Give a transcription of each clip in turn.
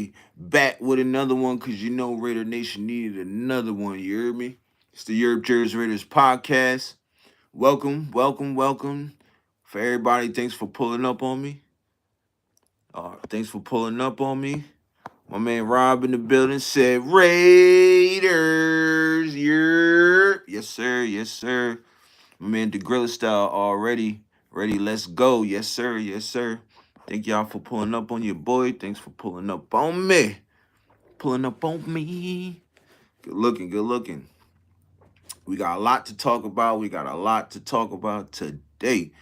we back with another one because you know Raider Nation needed another one. You heard me? It's the TheYurpJerz Raiders Podcast. Welcome, welcome, welcome. For everybody, thanks for pulling up on me. Thanks for pulling up on me. My man Rob in the building said Raiders. Yes, sir. Yes, sir. My man the Gorilla Style already ready. Let's go. Yes, sir. Yes, sir. Thank y'all for pulling up on your boy. Thanks for pulling up on me. Pulling up on me. Good looking. Good looking. We got a lot to talk about. We got a lot to talk about today.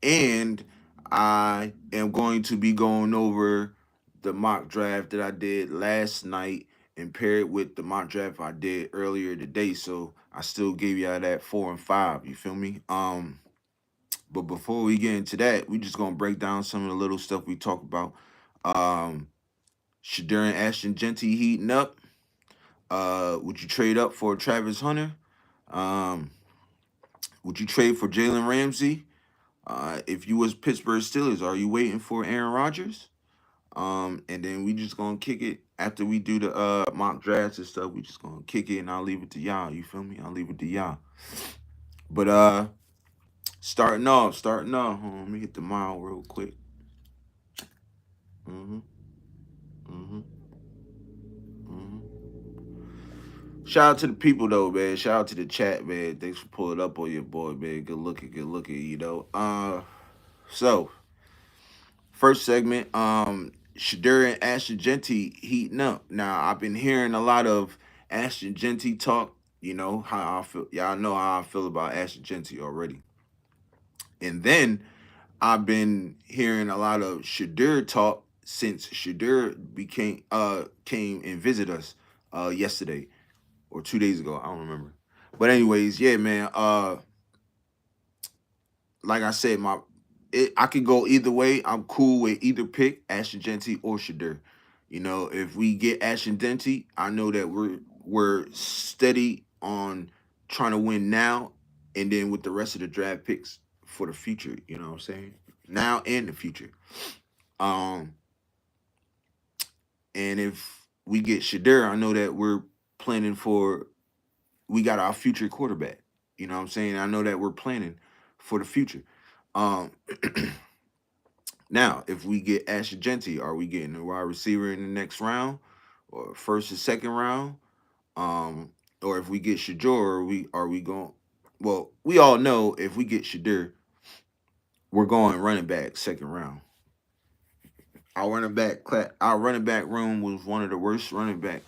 And I am going to be going over the mock draft that I did last night and pair it with the mock draft I did earlier today. So I still gave y'all that 4 and 5. You feel me? But before we get into that, we just gonna break down some of the little stuff we talk about. Um, Shedeur and Ashton Genty heating up. Would you trade up for Travis Hunter? Um, would you trade for Jalen Ramsey? If you was Pittsburgh Steelers, are you waiting for Aaron Rodgers? And then we just gonna kick it after we do the mock drafts and stuff. We just gonna kick it and I'll leave it to y'all. You feel me? I'll leave it to y'all. But starting off. Hold on, let me hit the mile real quick. Mm-hmm. Mm-hmm. Mm-hmm. Shout out to the people though, man. Shout out to the chat, man. Thanks for pulling up on your boy, man. Good looking, you know. So first segment, Shedeur and Ashton Genty heating up. Now I've been hearing a lot of Ashton Genty talk. You know how I feel. Y'all know how I feel about Ashton Genty already. And then I've been hearing a lot of Shedeur talk since Shedeur came and visited us yesterday or 2 days ago. I don't remember. But anyways, yeah, man. Like I said, I could go either way. I'm cool with either pick, Ashton Genty or Shedeur. You know, if we get Ashton Genty, I know that we're steady on trying to win now, and then with the rest of the draft picks for the future. You know what I'm saying? Now and the future. Um, and if we get Shedeur, I know that we're planning for. We got our future quarterback. You know what I'm saying? I know that we're planning for the future. Um, Now, if we get Ashton Genty, are we getting a wide receiver in the next round, or first or second round? Um, or if we get Shedeur, are we going? Well, we all know if we get Shedeur, we're going running back second round. Our running back room was one of the worst running back.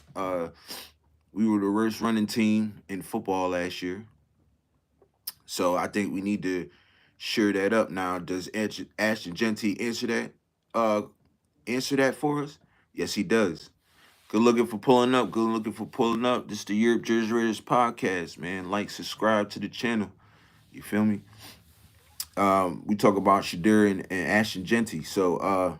We were the worst running team in football last year. So I think we need to shore that up. Now, does Ashton Genty Uh, answer that for us? Yes, he does. Good looking for pulling up. Good looking for pulling up. This is the TheYurpJerz Raiders Podcast, man. Like, subscribe to the channel. You feel me? We talk about Shedeur and Ashton Genty. So,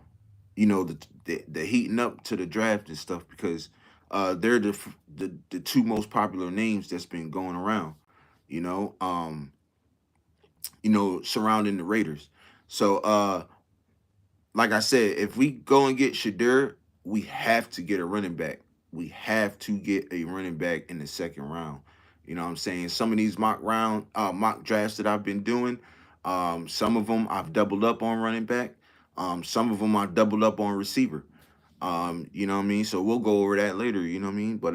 you know, the heating up to the draft and stuff because they're the two most popular names that's been going around. You know, surrounding the Raiders. So, like I said, if we go and get Shedeur, we have to get a running back. We have to get a running back in the second round. You know what I'm saying? Some of these mock drafts that I've been doing, some of them I've doubled up on running back. Some of them I doubled up on receiver. You know what I mean? So we'll go over that later. You know what I mean? But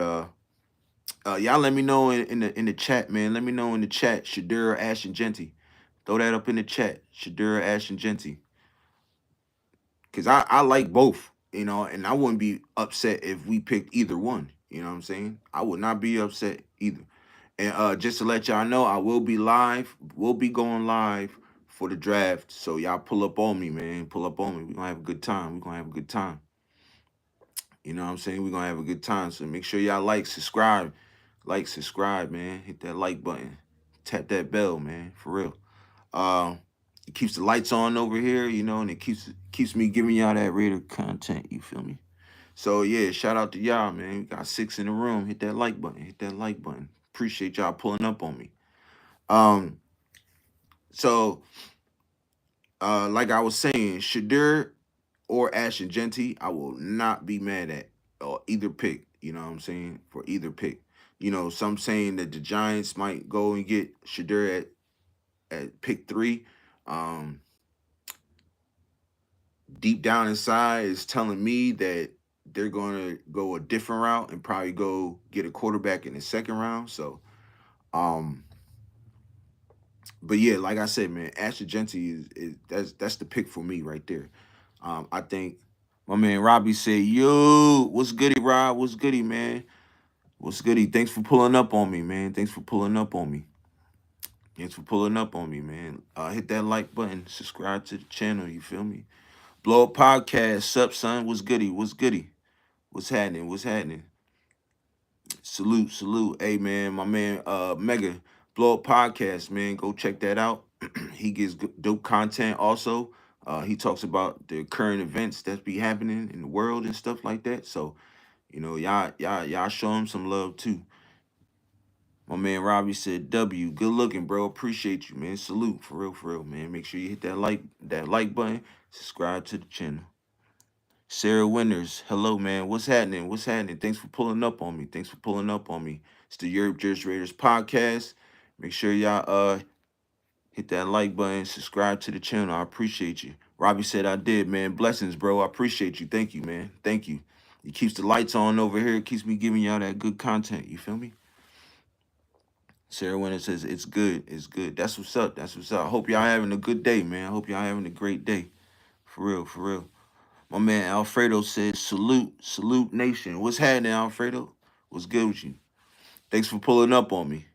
y'all let me know in the chat, man. Let me know in the chat, Shedeur or Ashton Genty. Throw that up in the chat, Shedeur or Ashton Genty. Because I like both, you know, and I wouldn't be upset if we picked either one. You know what I'm saying? I would not be upset either. And just to let y'all know, I will be live. We'll be going live for the draft. So y'all pull up on me, man. Pull up on me. We're going to have a good time. We're going to have a good time. You know what I'm saying? We're going to have a good time. So make sure y'all subscribe. Subscribe, man. Hit that like button. Tap that bell, man. For real. It keeps the lights on over here, you know, and it keeps me giving y'all that Raider content. You feel me? So yeah, shout out to y'all, man. We got 6 in the room. Hit that like button. Hit that like button. Appreciate y'all pulling up on me. Um, so like I was saying, Shedeur or Ashton Genty, I will not be mad at. or either pick. You know what I'm saying? For either pick. Some saying that the Giants might go and get Shadur at pick 3. Um, Deep down inside is telling me that they're going to go a different route and probably go get a quarterback in the second round. So, um, but yeah, like I said, man, Asher Genty is that's the pick for me right there. I think my man Robbie said, "Yo, what's goody, Rob? What's goody, man? What's goody? Thanks for pulling up on me, man. Thanks for pulling up on me. Thanks for pulling up on me, man. Hit that like button, subscribe to the channel. You feel me? Blow up podcast, sup, son? What's goody? What's goody? What's happening? What's happening? Salute, salute. Hey man, my man Mega Blow Up Podcast, man. Go check that out. He gives dope content also. He talks about the current events that be happening in the world and stuff like that. So, y'all show him some love too. My man Robbie said, W, good looking, bro. Appreciate you, man. Salute. For real, man. Make sure you hit that like button. Subscribe to the channel. Sarah Winters, hello, man. What's happening? What's happening? Thanks for pulling up on me. Thanks for pulling up on me. It's the TheYurpJerz Raiders Podcast. Make sure y'all hit that like button, subscribe to the channel. I appreciate you. Robbie said I did, man. Blessings, bro. I appreciate you. Thank you, man. Thank you. It keeps the lights on over here. It keeps me giving y'all that good content. You feel me? Sarah Winters says it's good. It's good. That's what's up. That's what's up. I hope y'all having a good day, man. I hope y'all having a great day. For real, for real. My man Alfredo says, salute, salute nation. What's happening, Alfredo? What's good with you? Thanks for pulling up on me.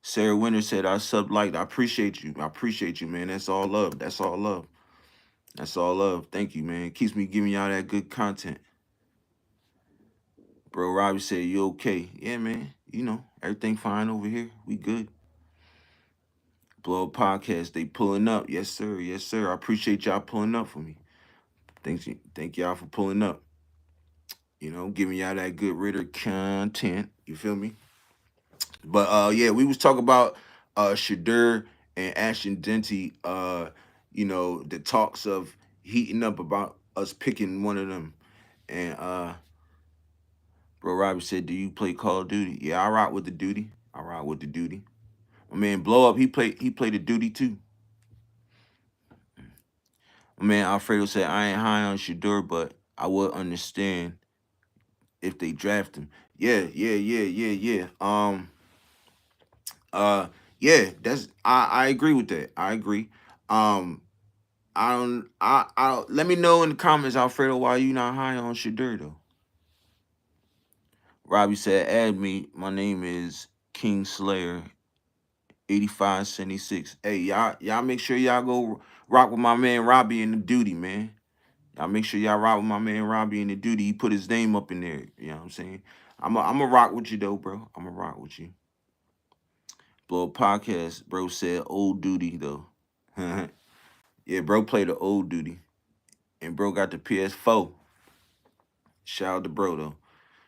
Sarah Winter said, I sub-liked. I appreciate you. I appreciate you, man. That's all love. That's all love. That's all love. Thank you, man. Keeps me giving y'all that good content. Bro, Robbie said, you okay? Yeah, man. Everything fine over here. We good. Blow Up Podcast, they pulling up. Yes, sir. Yes, sir. I appreciate y'all pulling up for me. Thank y'all for pulling up. Giving y'all that good Ritter content. You feel me? But yeah, we was talking about Shadur and Ashton Denty, the talks of heating up about us picking one of them. And Bro Robbie said, do you play Call of Duty? Yeah, I rock with the duty. I rock with the duty. My man Blow Up, he played the duty too. My man Alfredo said, I ain't high on Shadur, but I would understand if they draft him. Yeah. Yeah, I agree with that. I agree. Um I let me know in the comments, Alfredo, why you not high on Shadur though. Robbie said, add me. My name is King Slayer 8576. Hey, y'all make sure y'all go rock with my man Robbie in the duty, man. Y'all make sure y'all rock with my man Robbie in the duty. He put his name up in there. You know what I'm saying? I'm a rock with you though, bro. I'm a rock with you. Blow Up Podcast, bro said old duty though. Yeah, bro played the old duty. And bro got the PS4. Shout out to bro though.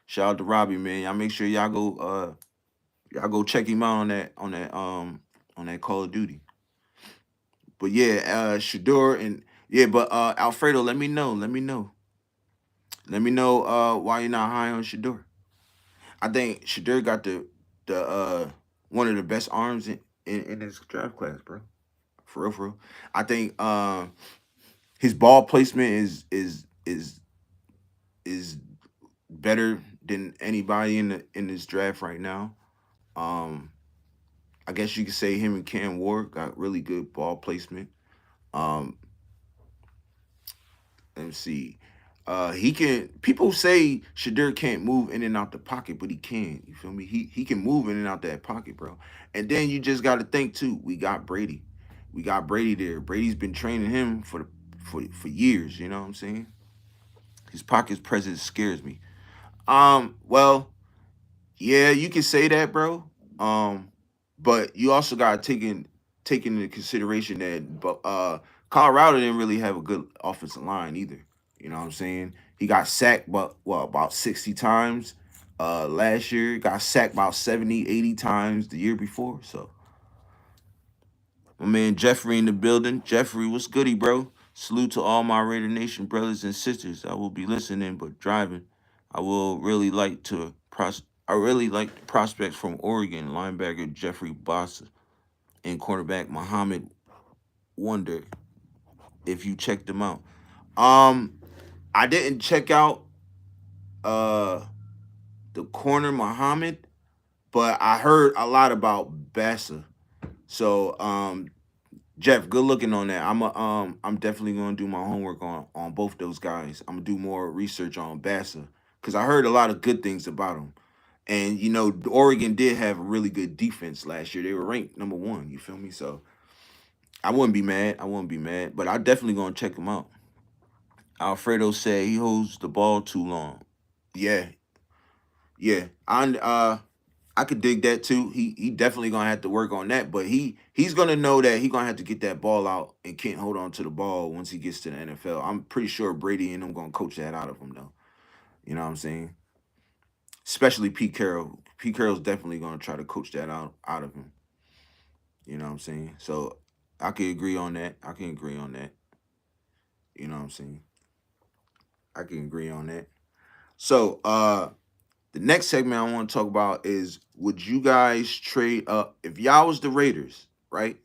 Shout out to Robbie, man. Y'all make sure y'all go check him out on that Call of Duty. But yeah, Shador and yeah, but Alfredo, let me know. Let me know. Let me know why you're not high on Shador. I think Shador got the one of the best arms in this draft class, bro. For real, for real. I think his ball placement is better than anybody in this draft right now. Um, I guess you could say him and Cam Ward got really good ball placement. Um, let me see. He can. People say Shadur can't move in and out the pocket, but he can. You feel me? He can move in and out that pocket, bro. And then you just got to think too. We got Brady. We got Brady there. Brady's been training him for years. You know what I'm saying? His pocket presence scares me. Well, yeah, you can say that, bro. But you also got to take into consideration that, but Colorado didn't really have a good offensive line either. You know what I'm saying? He got sacked, but about 60 times last year. Got sacked about 70, 80 times the year before. So my man Jeffrey in the building. Jeffrey, what's goody, bro? Salute to all my Raider Nation brothers and sisters. I will be listening but driving. I will really like to I really like the prospects from Oregon, linebacker Jeffrey Bossa and cornerback Muhammad Wonder. If you checked them out, um, I didn't check out uh the corner Muhammad, but I heard a lot about Bassa. So Jeff, good looking on that. I'm definitely gonna do my homework on both those guys. I'm gonna do more research on Bassa because I heard a lot of good things about him. And Oregon did have a really good defense last year. They were ranked number one. You feel me? So I wouldn't be mad. I wouldn't be mad. But I definitely gonna check him out. Alfredo said he holds the ball too long. Yeah, yeah. I could dig that too. He definitely gonna have to work on that, but he's gonna know that he gonna have to get that ball out and can't hold on to the ball once he gets to the NFL. I'm pretty sure Brady and them gonna coach that out of him though. You know what I'm saying? Especially Pete Carroll. Pete Carroll's definitely gonna try to coach that out of him. You know what I'm saying? So I can agree on that. I can agree on that. You know what I'm saying? I can agree on that. So the next segment I want to talk about is would you guys trade up if y'all was the Raiders, right?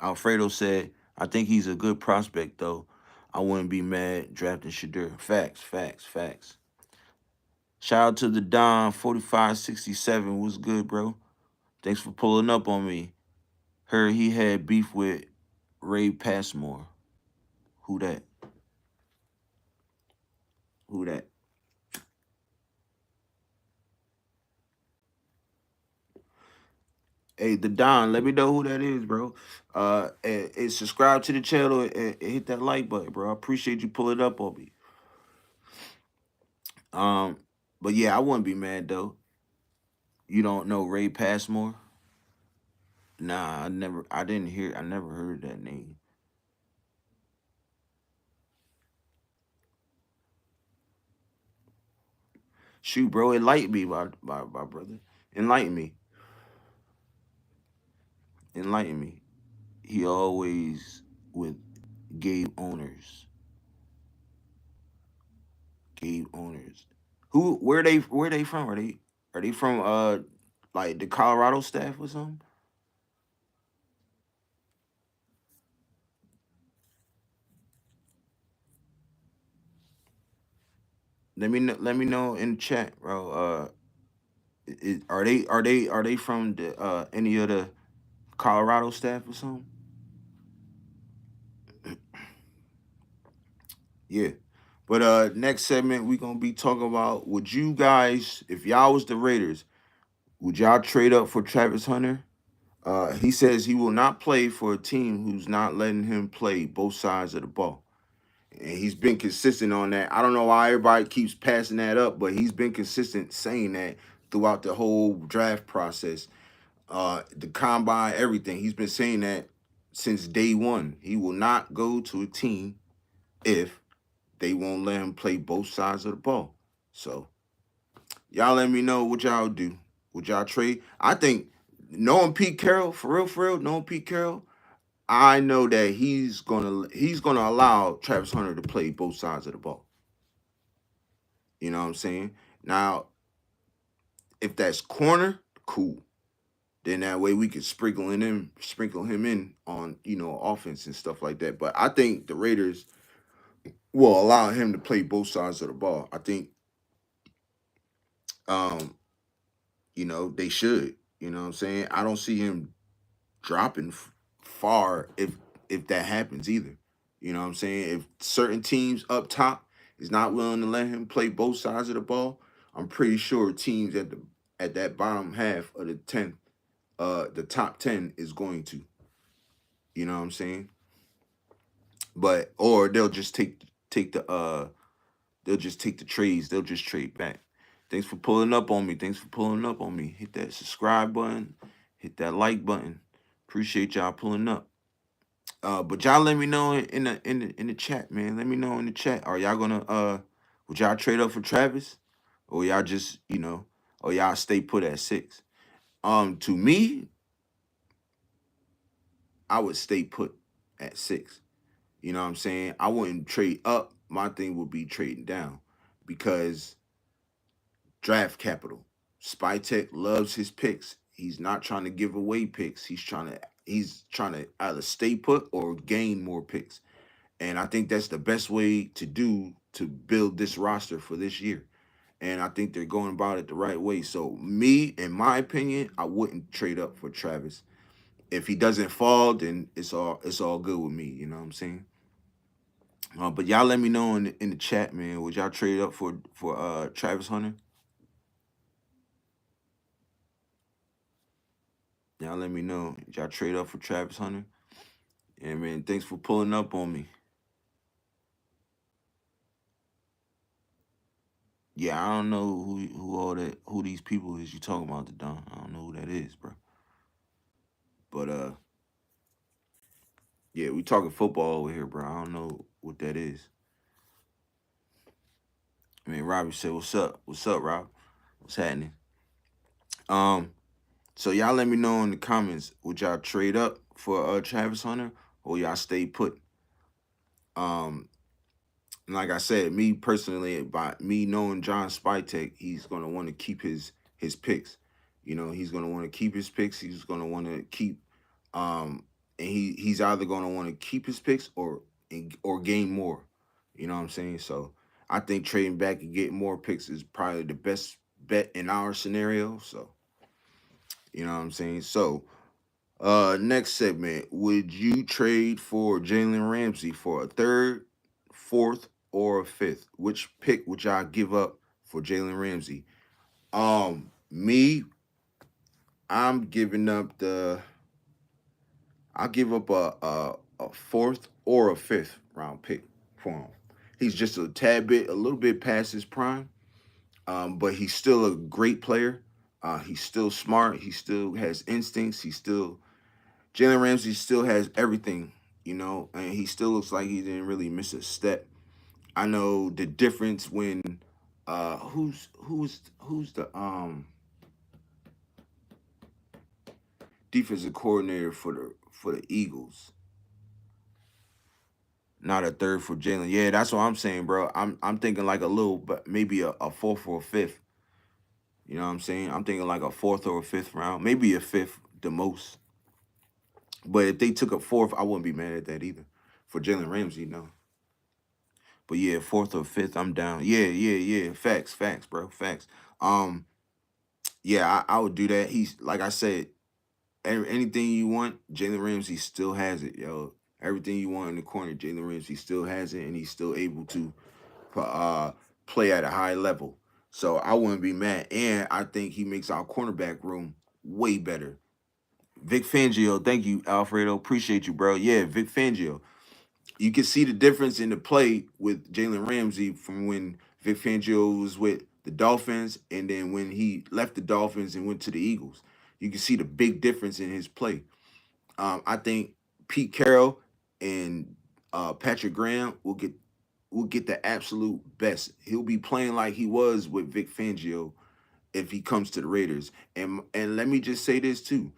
Alfredo said, I think he's a good prospect though. I wouldn't be mad drafting Shadur. Facts, facts, facts. Shout out to the Don 4567. What's good, bro? Thanks for pulling up on me. Heard he had beef with Ray Passmore. Who that? Who that? Hey, the Don, let me know who that is, bro. And subscribe to the channel and hit that like button, bro. I appreciate you pulling up on me. Um, but yeah, I wouldn't be mad though. You don't know Ray Passmore? Nah, I never heard that name. Shoot, bro, enlighten me, my brother. Enlighten me. Enlighten me. He always with Gabe owners. Gabe owners. Where they from? Are they from like the Colorado staff or something? Let me know in the chat, bro. Are they from the any of the Colorado staff or something? Yeah. But next segment we gonna be talking about would you guys, if y'all was the Raiders, would y'all trade up for Travis Hunter? He says he will not play for a team who's not letting him play both sides of the ball. And he's been consistent on that. I don't know why everybody keeps passing that up, but he's been consistent saying that throughout the whole draft process, the combine, everything. He's been saying that since day one. He will not go to a team if they won't let him play both sides of the ball. So y'all let me know what y'all do. Would y'all trade? I think knowing Pete Carroll, for real, knowing Pete Carroll, I know that he's gonna allow Travis Hunter to play both sides of the ball. You know what I'm saying? Now, if that's corner, cool. Then that way we could sprinkle him in on offense and stuff like that. But I think the Raiders will allow him to play both sides of the ball. I think um they should. You know what I'm saying? I don't see him dropping far if that happens either. You know what I'm saying? If certain teams up top is not willing to let him play both sides of the ball, I'm pretty sure teams at that bottom half of the top 10 is going to. You know what I'm saying? But or they'll just take the trades. They'll just trade back. Thanks for pulling up on me. Thanks for pulling up on me. Hit that subscribe button. Hit that like button. Appreciate y'all pulling up. But y'all let me know in the chat, man. Let me know in the chat. Are y'all gonna would y'all trade up for Travis? Or y'all just, or y'all stay put at 6? To me, I would stay put at 6. You know what I'm saying? I wouldn't trade up. My thing would be trading down because draft capital. Spytech loves his picks. He's not trying to give away picks. He's trying to either stay put or gain more picks. And I think that's the best way to do to build this roster for this year. And I think they're going about it the right way. So me, in my opinion, I wouldn't trade up for Travis. If he doesn't fall, then it's all good with me. You know what I'm saying? But y'all let me know in the chat, man. Would y'all trade up for Travis Hunter? Y'all let me know. Did y'all trade up for Travis Hunter? Yeah, man. Thanks for pulling up on me. Yeah, I don't know who these people is you talking about, the Don. I don't know who that is, bro. But yeah, we talking football over here, bro. I don't know what that is. I mean, Robbie said, "What's up? What's up, Rob? What's happening?" Um, so y'all let me know in the comments. Would y'all trade up for Travis Hunter or y'all stay put? Um, and like I said, me personally, by me knowing John Spytek, he's gonna want to keep his picks. You know, he's gonna want to keep his picks. He's gonna want to keep, and he's either gonna want to keep his picks or gain more. You know what I'm saying? So I think trading back and getting more picks is probably the best bet in our scenario. So you know what I'm saying? So next segment, would you trade for Jalen Ramsey for a third, fourth, or a fifth? Which pick would y'all give up for Jalen Ramsey? Me, I'm giving up I'll give up a fourth or a fifth round pick for him. He's just a little bit past his prime, but he's still a great player. He's still smart. He still has instincts. Jalen Ramsey still has everything, and he still looks like he didn't really miss a step. I know the difference when who's the defensive coordinator for the Eagles. Not a third for Jalen. Yeah, that's what I'm saying, bro. I'm thinking like a little, but maybe a fourth or a fifth. You know what I'm saying? I'm thinking like a fourth or a fifth round, maybe a fifth the most. But if they took a fourth, I wouldn't be mad at that either. For Jalen Ramsey, no. But yeah, fourth or fifth, I'm down. Yeah, yeah, yeah. Facts, bro. Facts. Um, yeah, I would do that. He's like I said, anything you want, Jalen Ramsey still has it, yo. Everything you want in the corner, Jalen Ramsey still has it, and he's still able to uh play at a high level. So I wouldn't be mad. And I think he makes our cornerback room way better. Vic Fangio, thank you, Alfredo. Appreciate you, bro. Yeah, Vic Fangio. You can see the difference in the play with Jalen Ramsey from when Vic Fangio was with the Dolphins and then when he left the Dolphins and went to the Eagles. You can see the big difference in his play. I think Pete Carroll and Patrick Graham will get the absolute best. He'll be playing like he was with Vic Fangio if he comes to the Raiders. And let me just say this too.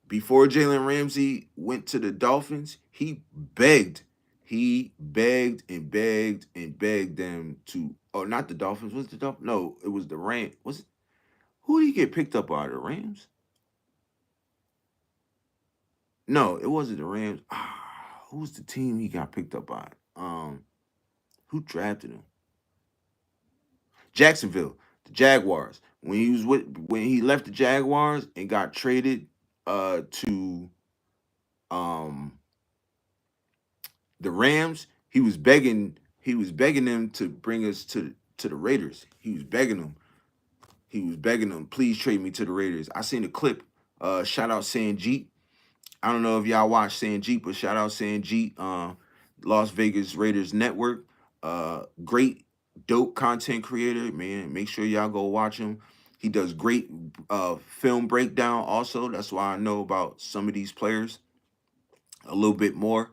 Before Jalen Ramsey went to the Dolphins, he begged. He begged and begged and begged them to. Oh, not the Dolphins. Was the Dolphins? No, it was the Rams. Was it? Who did he get picked up by? The Rams? No, it wasn't the Rams. Who was the team he got picked up by? Who drafted him? Jacksonville, the Jaguars. When he left the Jaguars and got traded to um the Rams, he was begging them to bring us to the Raiders. He was begging them, please trade me to the Raiders. I seen a clip. Shout out Sanjeet. I don't know if y'all watch Sanjeet, but shout out Sanjeet, Las Vegas Raiders Network. Great, dope content creator, man. Make sure y'all go watch him. He does great film breakdown also. That's why I know about some of these players a little bit more.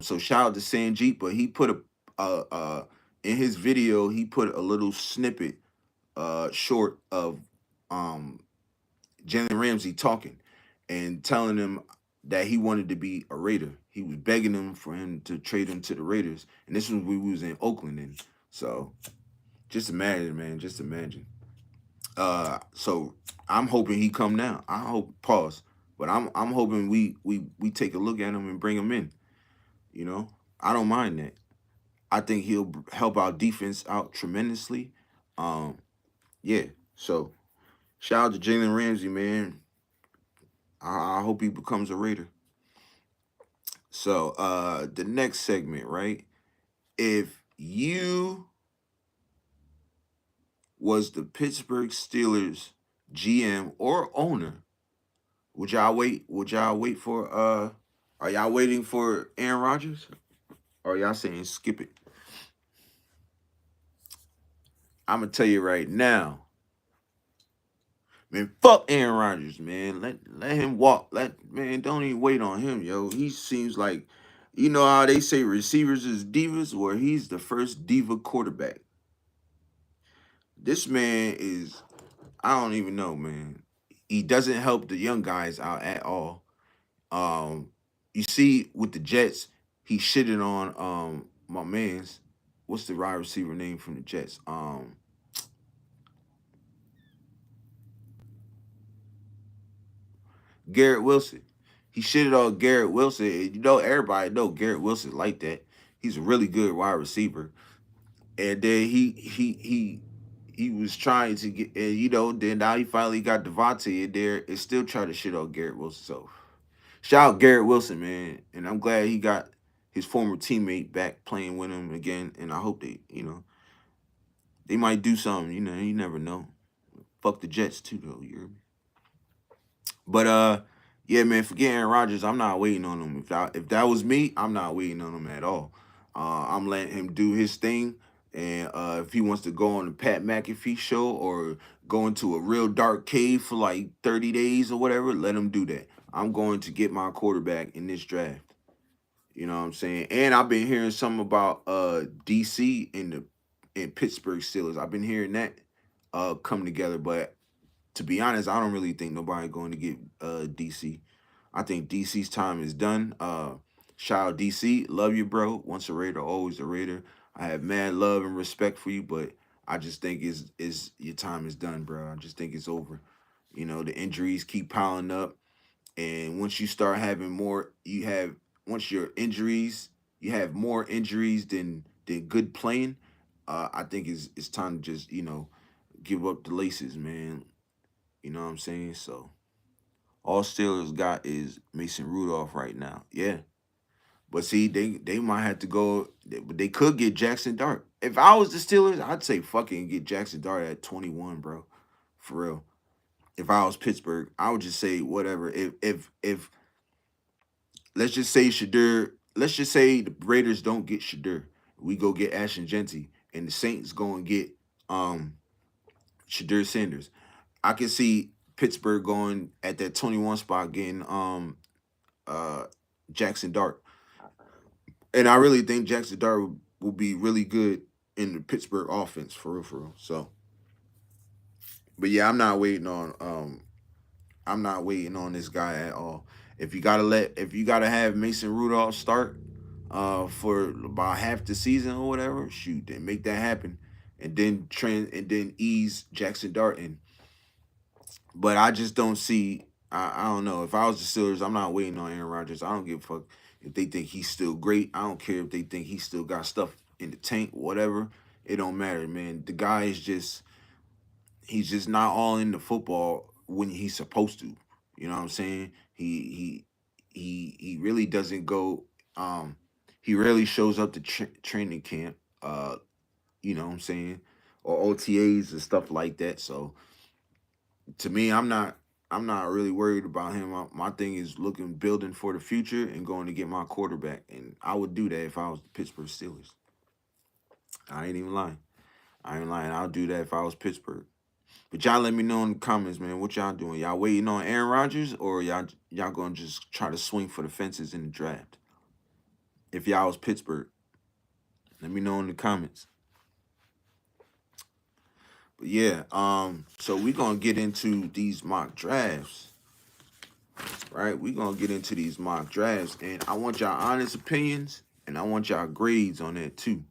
So shout out to Sanjeet, but he put in his video, he put a little snippet short of um Jalen Ramsey talking and telling him that he wanted to be a Raider. he was begging them for him to trade him to the Raiders, and this was when we was in Oakland, and so just imagine, man, just imagine. So I'm hoping he come now. I hope pause, but I'm hoping we take a look at him and bring him in. You know, I don't mind that. I think he'll help our defense out tremendously. Um, yeah. So shout out to Jalen Ramsey, man. I hope he becomes a Raider. So the next segment, right? If you was the Pittsburgh Steelers GM or owner, would y'all wait? Would y'all wait for are y'all waiting for Aaron Rodgers? Or y'all saying skip it? I'm gonna tell you right now, man, fuck Aaron Rodgers, man. Let him walk. Don't even wait on him, yo. He seems like, you know how they say receivers is divas, where he's the first diva quarterback. This man is, I don't even know, man. He doesn't help the young guys out at all. Um, you see with the Jets, he shitted on my man's, what's the wide receiver name from the Jets? Garrett Wilson. He shitted on Garrett Wilson. And you know, everybody know Garrett Wilson like that. He's a really good wide receiver. And then he was trying to get, and you know, then now he finally got Devontae in there and still trying to shit on Garrett Wilson. So shout out Garrett Wilson, man. And I'm glad he got his former teammate back playing with him again. And I hope they, you know, they might do something. You know, you never know. Fuck the Jets too, though. You hear me? But yeah, man, forget Aaron Rodgers. I'm not waiting on him. If that was me, I'm not waiting on him at all. I'm letting him do his thing, and if he wants to go on the Pat McAfee show or go into a real dark cave for like 30 days or whatever, let him do that. I'm going to get my quarterback in this draft. You know what I'm saying? And I've been hearing something about DC and the and Pittsburgh Steelers. I've been hearing that come together, but to be honest, I don't really think nobody going to get DC. I think DC's time is done. Shout out DC, love you, bro. Once a Raider, always a Raider. I have mad love and respect for you, but I just think is your time is done, bro. I just think it's over. You know, the injuries keep piling up, and once you start having more, you have once your injuries, you have more injuries than good playing. I think it's time to just give up the laces, man. You know what I'm saying? So all Steelers got is Mason Rudolph right now. Yeah. But see, they might have to go. They could get Jackson Dart. If I was the Steelers, I'd say fucking get Jackson Dart at 21, bro. For real. If I was Pittsburgh, I would just say whatever. If let's just say Shadur, let's just say the Raiders don't get Shadur. We go get Ashton Genty, and the Saints go and get um Shadur Sanders. I can see Pittsburgh going at that 21 spot getting uh Jackson Dart. And I really think Jackson Dart will be really good in the Pittsburgh offense for real, for real. So but yeah, I'm not waiting on this guy at all. If you gotta have Mason Rudolph start for about half the season or whatever, shoot, then make that happen. And then ease Jackson Dart in. But I just don't see. I don't know. If I was the Steelers, I'm not waiting on Aaron Rodgers. I don't give a fuck if they think he's still great. I don't care if they think he still got stuff in the tank, whatever. It don't matter, man. The guy is just he's just not all in the football when he's supposed to. You know what I'm saying? He really doesn't go. He rarely shows up to training camp. You know what I'm saying? Or OTAs and stuff like that. So to me, I'm not really worried about him. My thing is looking building for the future and going to get my quarterback, and I would do that if I was the Pittsburgh Steelers. I ain't even lying. I ain't lying. I'll do that if I was Pittsburgh. But y'all let me know in the comments, man. What y'all doing? Y'all waiting on Aaron Rodgers, or y'all gonna just try to swing for the fences in the draft? If y'all was Pittsburgh, let me know in the comments. But yeah, so we gonna get into these mock drafts. right? We're gonna get into these mock drafts, and I want y'all honest opinions, and I want y'all grades on that too.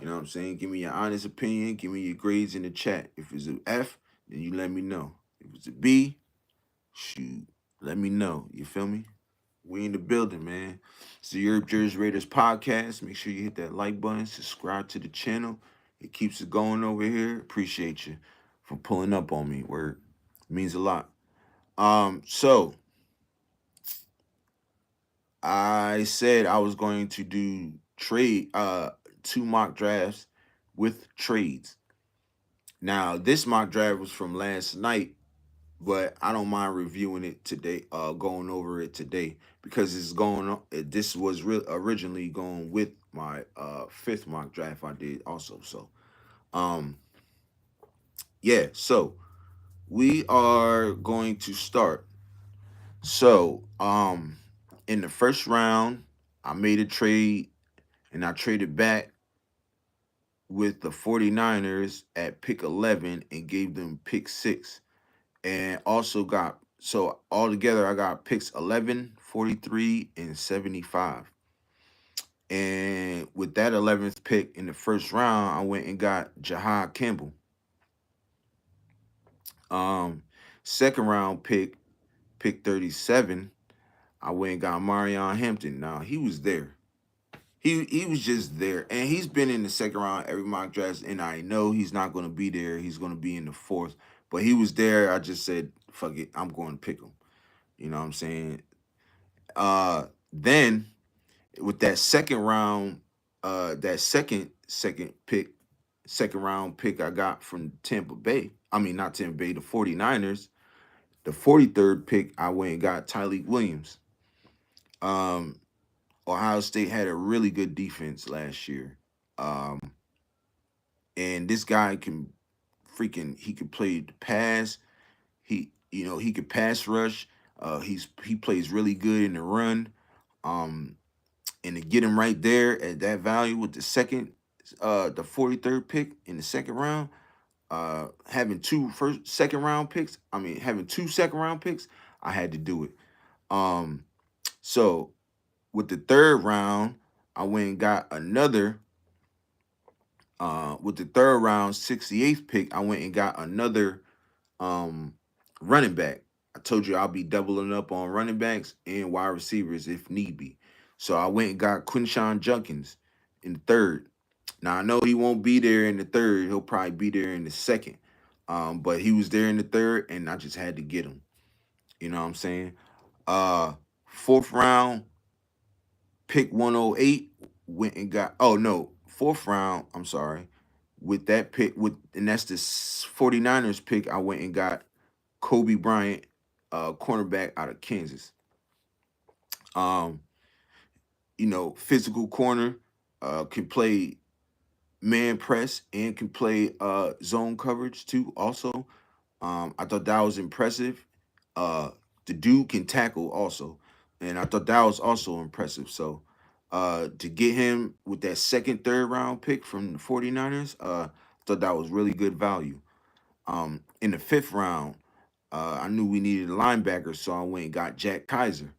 You know what I'm saying? Give me your honest opinion. Give me your grades in the chat. If it's an F, then you let me know. If it's a B, shoot, let me know. You feel me? We in the building, man. It's the TheYurpJerz Raiders Podcast. Make sure you hit that like button, subscribe to the channel. It keeps it going over here. Appreciate you for pulling up on me. Word means a lot. So I said I was going to do two mock drafts with trades. Now, this mock draft was from last night, but I don't mind reviewing it today, going over it today because it's going on. This was originally going with my fifth mock draft I did also. So, um, yeah. So we are going to start. So, in the first round, I made a trade and I traded back with the 49ers at pick 11 and gave them pick 6. And also got, so altogether I got picks 11, 43, and 75. And with that 11th pick in the first round, I went and got Jahad Campbell. Second round pick 37, I went and got Marion Hampton. Now he was there. He was just there. And he's been in the second round every mock draft, and I know he's not gonna be there. He's gonna be in the fourth. But he was there. I just said, fuck it, I'm going to pick him. You know what I'm saying? Then with that second round, that second pick, second round pick I got from Tampa Bay. I mean not Tampa Bay, the 49ers. The 43rd pick, I went and got Tyleik Williams. Ohio State had a really good defense last year. And this guy can he could play the pass. He could pass rush. He plays really good in the run. Um, and to get him right there at that value with the 43rd pick in the second round, having having two second round picks, I had to do it. So with the third round, I went and got another. With the third round, 68th pick, I went and got another running back. I told you I'll be doubling up on running backs and wide receivers if need be. So I went and got Quinshawn Junkins in the third. Now I know he won't be there in the third. He'll probably be there in the second. But he was there in the third, and I just had to get him. You know what I'm saying? Fourth round, pick 108, went and got. Oh no, fourth round. I'm sorry. With that pick, and that's the 49ers pick. I went and got Kobe Bryant, cornerback out of Kansas. Um, Physical corner, can play man press and can play zone coverage too. Also, I thought that was impressive. The dude can tackle also, and I thought that was also impressive. So, to get him with that second, third round pick from the 49ers, I thought that was really good value. In the fifth round, I knew we needed a linebacker, so I went and got Jack Kaiser.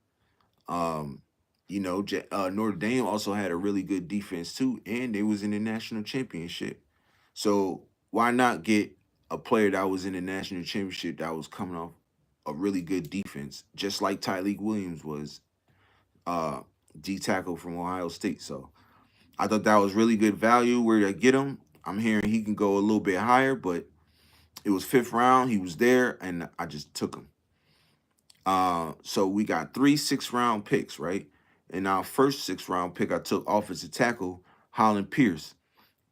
Um, Notre Dame also had a really good defense too, and they was in the national championship. So why not get a player that was in the national championship that was coming off a really good defense, just like Tyleik Williams was, uh, D tackle from Ohio State. So I thought that was really good value. Where to get him? I'm hearing he can go a little bit higher, but it was fifth round. He was there, and I just took him. So we got 3 6th round picks, right? And our first 6th round pick, I took offensive tackle Holland Pierce.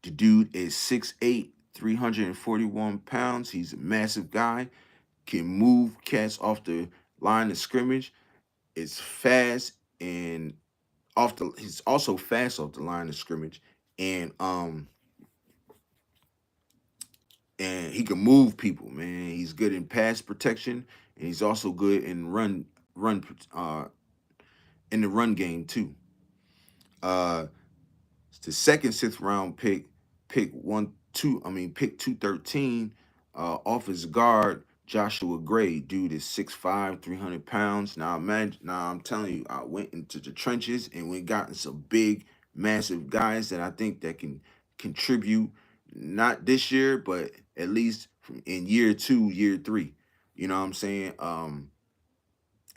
The dude is 6'8", 341 pounds. He's a massive guy. Can move cats off the line of scrimmage. It's fast and he's also fast off the line of scrimmage. And he can move people, man. He's good in pass protection, and he's also good in run in the run game too. Uh, the second 6th round pick, pick 213, offensive guard Joshua Gray. Dude is 6'5", 300 pounds. Now imagine, now I'm telling you, I went into the trenches and we gotten some big, massive guys that I think that can contribute, not this year, but at least from in year 2, year 3. You know what I'm saying? And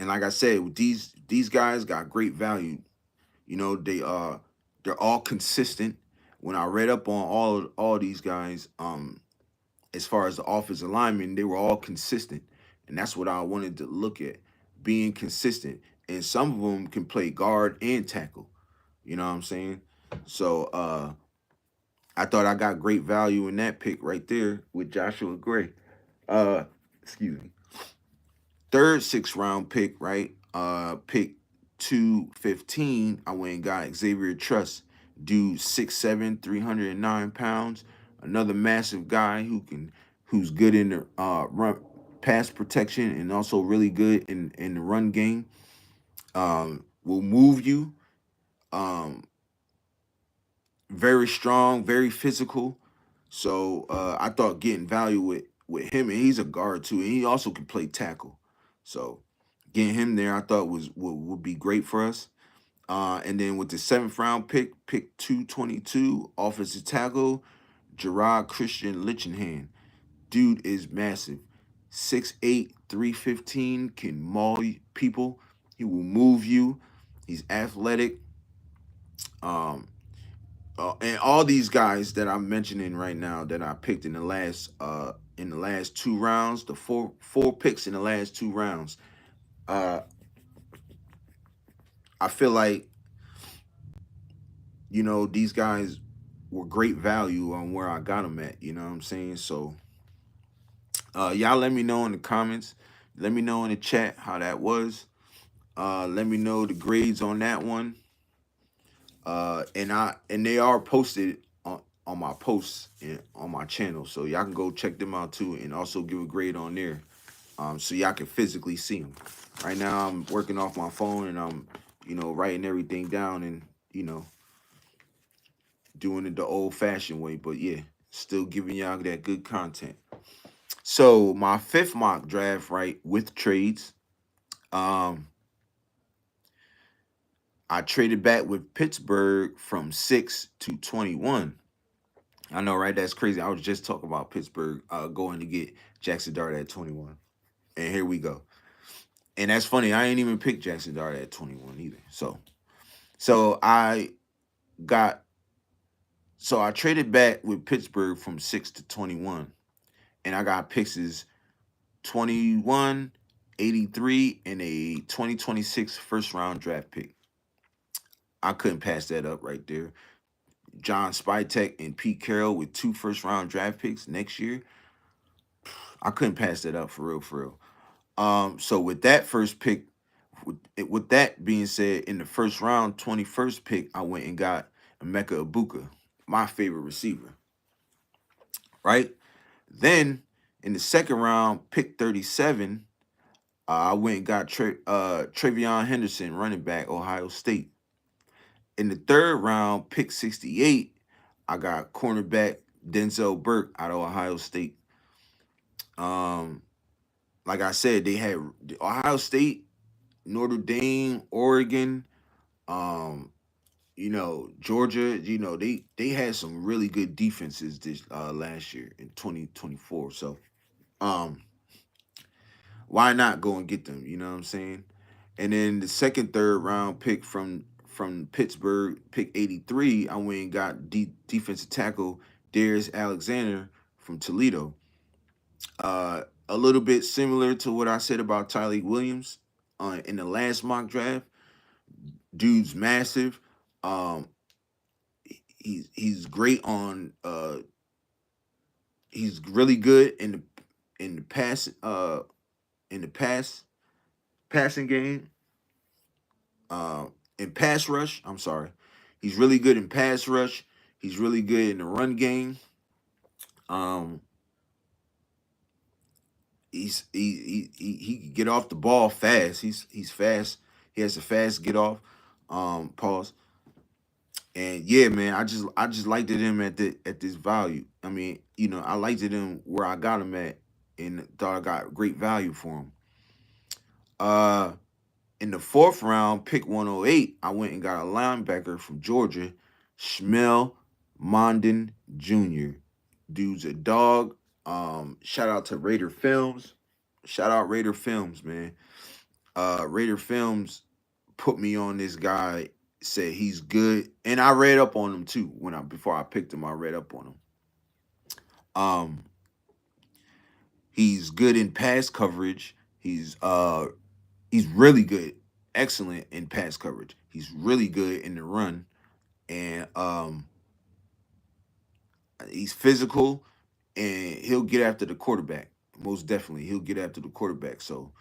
like I said, these guys got great value. You know, they're all consistent. When I read up on all these guys, as far as the offensive linemen, they were all consistent, and that's what I wanted to look at, being consistent. And some of them can play guard and tackle. You know what I'm saying? So I thought I got great value in that pick right there with Joshua Gray. Uh, excuse me. Third sixth round pick, right? Pick 215. I went and got Xavier Truss, dude 6'7", 309 pounds. Another massive guy who's good in the run pass protection and also really good in the run game. Will move you. Um, very strong, very physical. So I thought getting value with him, and he's a guard too, and he also can play tackle. So getting him there, I thought would be great for us. And then with the seventh round pick 222, offensive tackle, Gerard Christian Lichenhand. Dude is massive. 6'8", 315, can maul people. He will move you. He's athletic. Um, and all these guys that I'm mentioning right now that I picked in the last 2 rounds, the four picks in the last 2 rounds, uh, I feel like these guys were great value on where I got them at. You know what I'm saying? So y'all let me know in the comments. Let me know in the chat how that was. Let me know the grades on that one. And they are posted on my posts and on my channel, so y'all can go check them out too, and also give a grade on there, so y'all can physically see them. Right now, I'm working off my phone and I'm, writing everything down and doing it the old-fashioned way. But yeah, still giving y'all that good content. So my fifth mock draft, right, with trades, um, I traded back with Pittsburgh from 6 to 21. I know, right? That's crazy. I was just talking about Pittsburgh going to get Jackson Dart at 21. And here we go. And that's funny. I ain't even picked Jackson Dart at 21 either. So got I traded back with Pittsburgh from 6 to 21. And I got picks 21, 83, and a 2026 first round draft pick. I couldn't pass that up right there. John Spytek and Pete Carroll with 2 first round draft picks next year. I couldn't pass that up for real, for real. So with that first pick, with that being said, in the first round, 21st pick, I went and got Emeka Ibuka, my favorite receiver. Right? Then in the second round, pick 37, I went and got Travion Henderson, running back, Ohio State. In the third round, pick 68, I got cornerback Denzel Burke out of Ohio State. Like I said, they had Ohio State, Notre Dame, Oregon, Georgia. They had some really good defenses this last year in 2024. So why not go and get them? You know what I'm saying? And then the second, third round pick from Pittsburgh, pick 83, I went and got defensive tackle Darius Alexander from Toledo. A little bit similar to what I said about Tyleik Williams in the last mock draft. Dude's massive. Um, he's great on. He's really good in the pass passing game. In pass rush. I'm sorry. He's really good in pass rush. He's really good in the run game. Um, he can get off the ball fast. He's fast. He has a fast get off. Pause. And yeah, man, I just liked him at this value. I mean, I liked him where I got him at. and thought I got great value for him. Uh, in the fourth round, pick 108, I went and got a linebacker from Georgia, Shmel Mondin Jr. Dude's a dog. Shout out to Raider Films. Shout out Raider Films, man. Raider Films put me on this guy, said he's good. And I read up on him too. Before I picked him, I read up on him. Um, he's good in pass coverage. He's really good, excellent in pass coverage. He's really good in the run, and he's physical, and he'll get after the quarterback. Most definitely, he'll get after the quarterback. So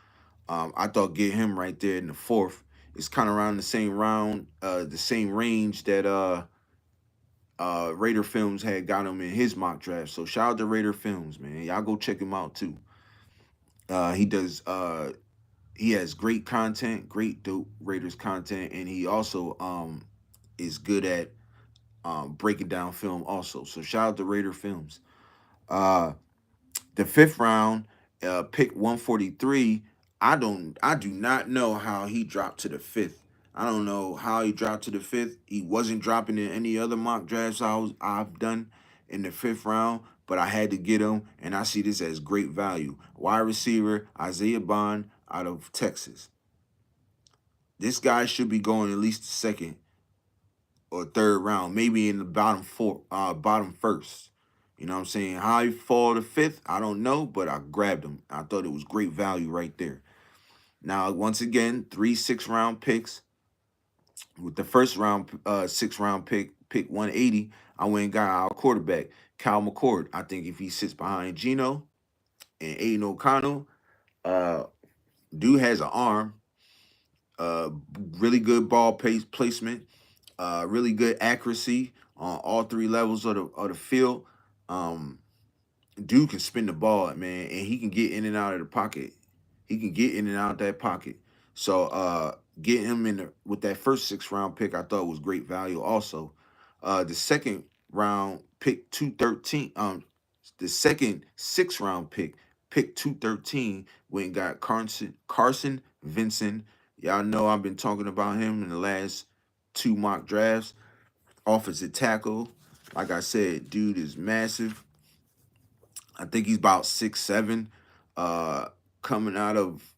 I thought get him right there in the fourth. It's kind of around the same range that Raider Films had got him in his mock draft. So shout out to Raider Films, man. Y'all go check him out too. He does. He has great content, great dope Raiders content, and he also is good at breaking down film also. So shout out to Raider Films. Uh, the fifth round, pick 143. I do not know how he dropped to the fifth. I don't know how he dropped to the fifth. He wasn't dropping in any other mock drafts I've done in the fifth round, but I had to get him, and I see this as great value. Wide receiver Isaiah Bond out of Texas. This guy should be going at least the second or third round, maybe in the bottom first. You know what I'm saying? How he fall to fifth, I don't know, but I grabbed him. I thought it was great value right there. Now, once again, 3 6-round picks. With the first round, 6-round pick 180, I went and got our quarterback, Cal McCord. I think if he sits behind Geno and Aiden O'Connell, uh, dude has an arm, uh, really good ball placement, really good accuracy on all three levels of the field. Um, dude can spin the ball, man, and he can get in and out of the pocket. He can get in and out of that pocket. So getting him with that first 6-round pick, I thought was great value. Also, the second round pick 213, the second 6-round pick 213, went and got Carson Vincent. Y'all know I've been talking about him in the last 2 mock drafts. Offensive tackle, like I said, dude is massive. I think he's about 6'7", coming out of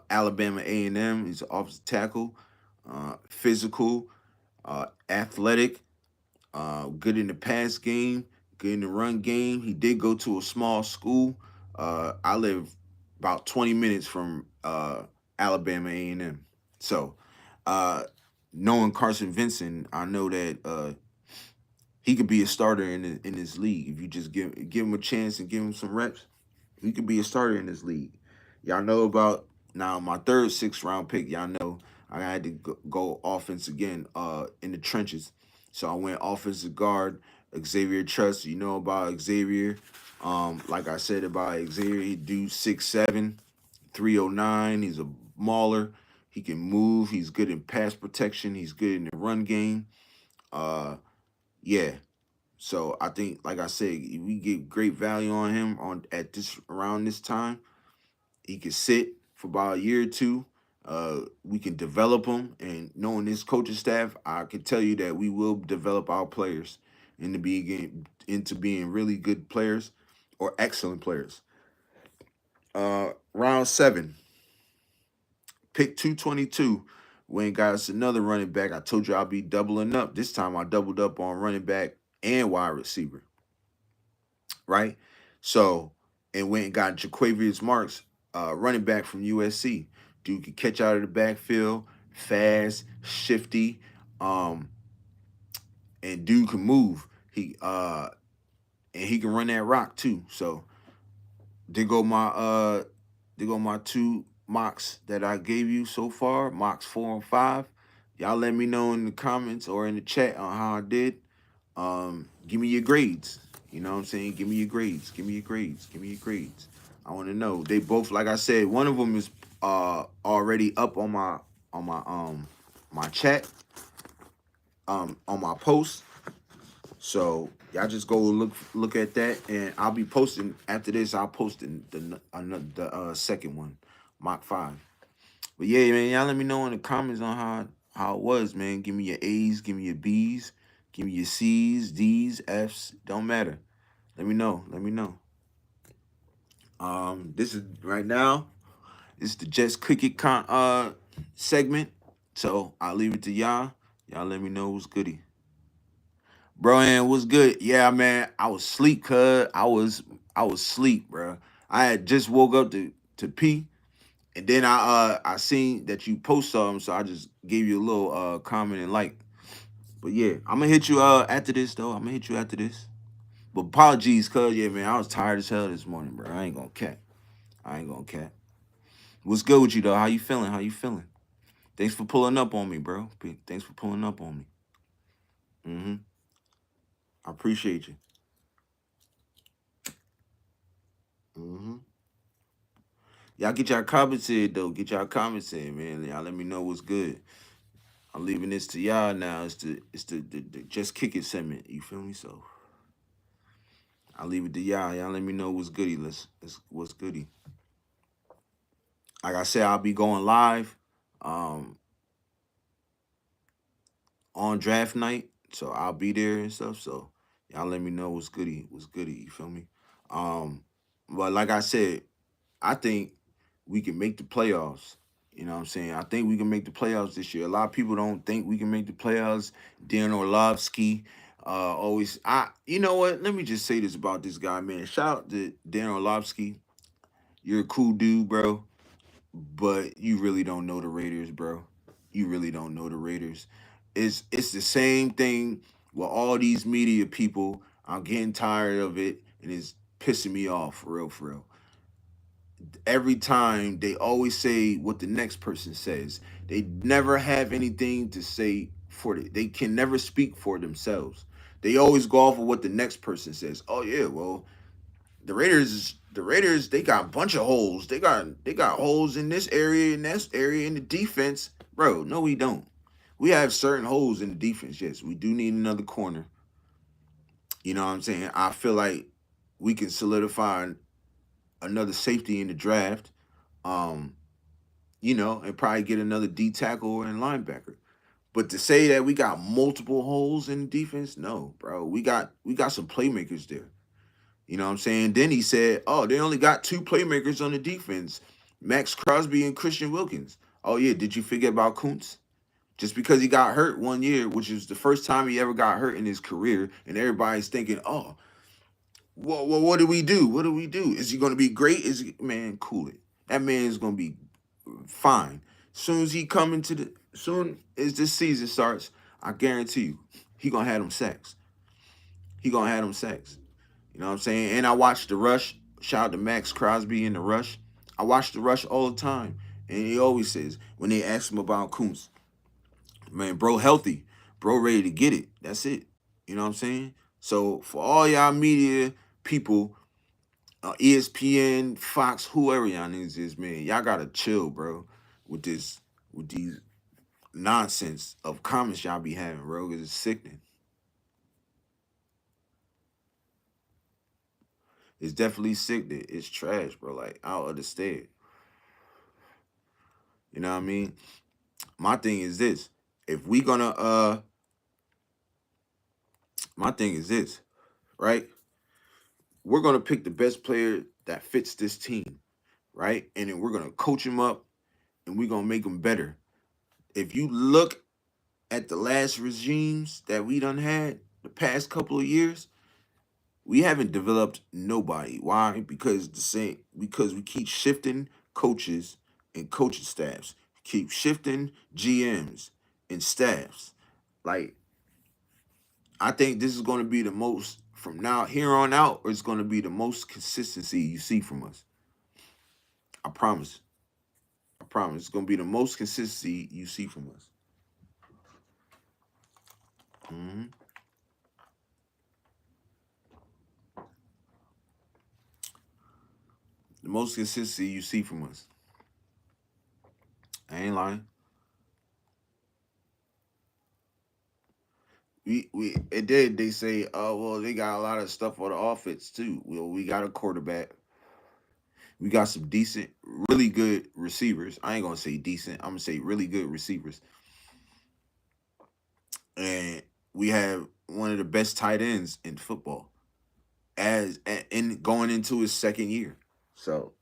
Alabama A&M. He's an offensive tackle, physical, athletic, good in the pass game, good in the run game. He did go to a small school. I live about 20 minutes from Alabama A&M. So, knowing Carson Vincent, I know that he could be a starter in this league if you just give him a chance and give him some reps. He could be a starter in this league. Y'all know about now my third 6-round pick. Y'all know I had to go offense again in the trenches. So I went offensive guard, Xavier Trust. You know about Xavier. Like I said about Xavier, he do 6'7", 309. He's a mauler. He can move. He's good in pass protection. He's good in the run game. Yeah. So I think, like I said, if we get great value on him around this time. He can sit for about a year or two. We can develop him, and knowing this coaching staff, I can tell you that we will develop our players into being really good players or excellent players. Round 7, pick 222. Wayne got us another running back. I told you I'll be doubling up. This time I doubled up on running back and wide receiver. Right? So, and went and got Jaquavius Marks, running back from USC. Dude can catch out of the backfield, fast, shifty, and dude can move. And he can run that rock too. So there go my 2 mocks that I gave you so far, mocks 4 and 5. Y'all let me know in the comments or in the chat on how I did. Give me your grades. You know what I'm saying? Give me your grades. Give me your grades. Give me your grades. I want to know. They both, like I said, one of them is already up on my chat, on my post. So y'all just go look at that, and I'll be posting after this. I'll post the second one, Mach 5. But yeah, man, y'all let me know in the comments on how it was, man. Give me your A's, give me your B's, give me your C's, D's, F's. Don't matter. Let me know. Let me know. This is right now. It's the Just Click It segment. So I'll leave it to y'all. Y'all let me know what's goody. Bro, and what's good? Yeah, man. I was sleep, cuz I was sleep, bro. I had just woke up to pee. And then I seen that you post something, so I just gave you a little comment and like. But yeah, I'm gonna hit you after this though. I'm gonna hit you after this. But apologies, cuz yeah, man, I was tired as hell this morning, bro. I ain't gonna cap. I ain't gonna cap. What's good with you though? How you feeling? How you feeling? Thanks for pulling up on me, bro. Thanks for pulling up on me. I appreciate you. hmm Y'all get y'all comments in though. Get y'all comments in, man. Y'all let me know what's good. I'm leaving this to y'all now. It's the just kick it segment. You feel me? So I'll leave it to y'all. Y'all let me know what's goody. Let's what's goody. Like I said, I'll be going live um on draft night. So I'll be there and stuff. So y'all let me know what's goody. What's goody. You feel me? Um but like I said, I think we can make the playoffs. You know what I'm saying? I think we can make the playoffs this year. A lot of people don't think we can make the playoffs. Dan Orlovsky always you know what? Let me just say this about this guy, man. Shout out to Dan Orlovsky. You're a cool dude, bro. But you really don't know the Raiders, bro. You really don't know the Raiders. It's the same thing with all these media people. I'm getting tired of it, and it's pissing me off for real. Every time they always say what the next person says. They never have anything to say for it. They can never speak for themselves. They always go off of what the next person says. Oh yeah, well, the Raiders, they got a bunch of holes. They got holes in this area, in that area, in the defense. Bro, no, we don't. We have certain holes in the defense. Yes, we do need another corner. You know what I'm saying? I feel like we can solidify another safety in the draft. Um, and probably get another D tackle and linebacker. But to say that we got multiple holes in the defense, no, bro. We got some playmakers there. You know what I'm saying? Then he said, "Oh, they only got two playmakers on the defense, Max Crosby and Christian Wilkins." Oh yeah, did you forget about Kuntz? Just because he got hurt one year, which is the first time he ever got hurt in his career, and everybody's thinking, "Oh, well, what do we do? What do we do? Is he going to be great? Man, cool it. That man is going to be fine. Soon as this season starts, I guarantee you, he gonna have them sacks. He gonna have them sacks. You know what I'm saying? And I watched the rush. Shout out to Max Crosby in the rush. I watch the rush all the time, and he always says when they ask him about Kuntz, man, bro, healthy, bro, ready to get it. That's it. You know what I'm saying? So for all y'all media people, ESPN, Fox, whoever y'all niggas is, man, y'all gotta chill, bro, with these nonsense of comments y'all be having, bro. Cause it's sickening. It's definitely sickening. It's trash, bro. Like I don't understand. You know what I mean? My thing is this. If we gonna my thing is this, right? We're gonna pick the best player that fits this team, right? And then we're gonna coach him up and we're gonna make him better. If you look at the last regimes that we done had the past couple of years, we haven't developed nobody. Why? Because we keep shifting coaches and coaching staffs. Keep shifting GMs and staffs. Like I think this is going to be the most from now here on out. It's going to be the most consistency you see from us. I promise. I promise. It's going to be the most consistency you see from us. hmm The most consistency you see from us. I ain't lying. we it did. They say, oh well, they got a lot of stuff on the offense too. Well, we got a quarterback. We got some decent, really good receivers. I ain't gonna say decent. I'm gonna say really good receivers. And we have one of the best tight ends in football in going into his second year. So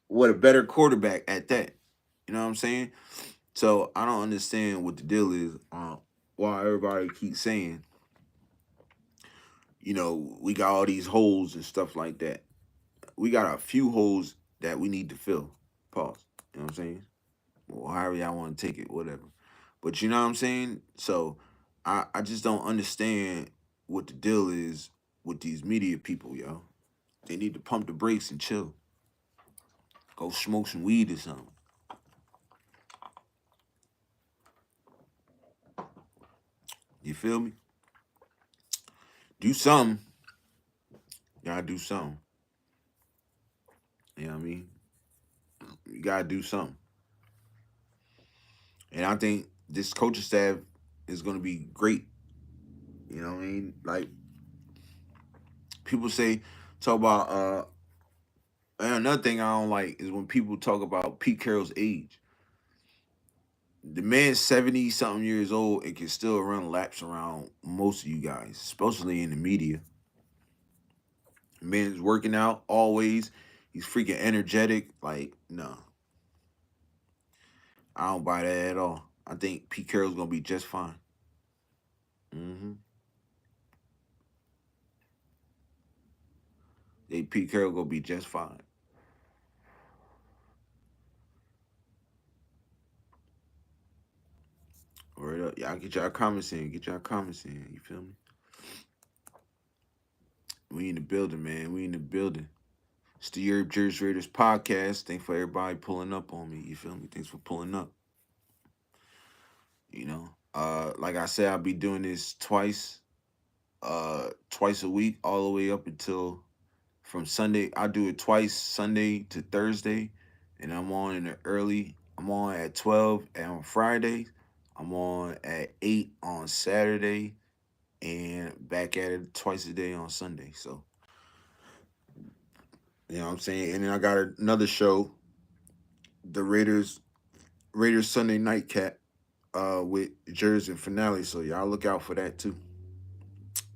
what a better quarterback at that. You know what I'm saying? So I don't understand what the deal is. Why everybody keeps saying, we got all these holes and stuff like that. We got a few holes that we need to fill. Pause. You know what I'm saying? Well, however y'all want to take it, whatever. But you know what I'm saying? So I just don't understand what the deal is with these media people, yo. They need to pump the brakes and chill. Go smoke some weed or something. You feel me? Do something. Y'all do something. You know what I mean? You gotta do something. And I think this coaching staff is gonna be great. You know what I mean? Like people talk about and another thing I don't like is when people talk about Pete Carroll's age. The man's 70 something years old and can still run laps around most of you guys, especially in the media. The man's working out always. He's freaking energetic. Like, no. I don't buy that at all. I think Pete Carroll's gonna be just fine. Mm-hmm. Pete Carroll gonna be just fine. Word up. Y'all get y'all comments in. Get y'all comments in. You feel me? We in the building, man. We in the building. It's the TheYurpJerz Raiders Podcast. Thanks for everybody pulling up on me. You feel me? Thanks for pulling up. Like I said, I'll be doing this twice a week, all the way up until from Sunday. I do it twice, Sunday to Thursday, and I'm on in the early. I'm on at 12 and on Friday. I'm on at 8 on Saturday, and back at it twice a day on Sunday. So, you know what I'm saying? And then I got another show, the Raiders Sunday Nightcap, with Jersey and Finale. So y'all look out for that too.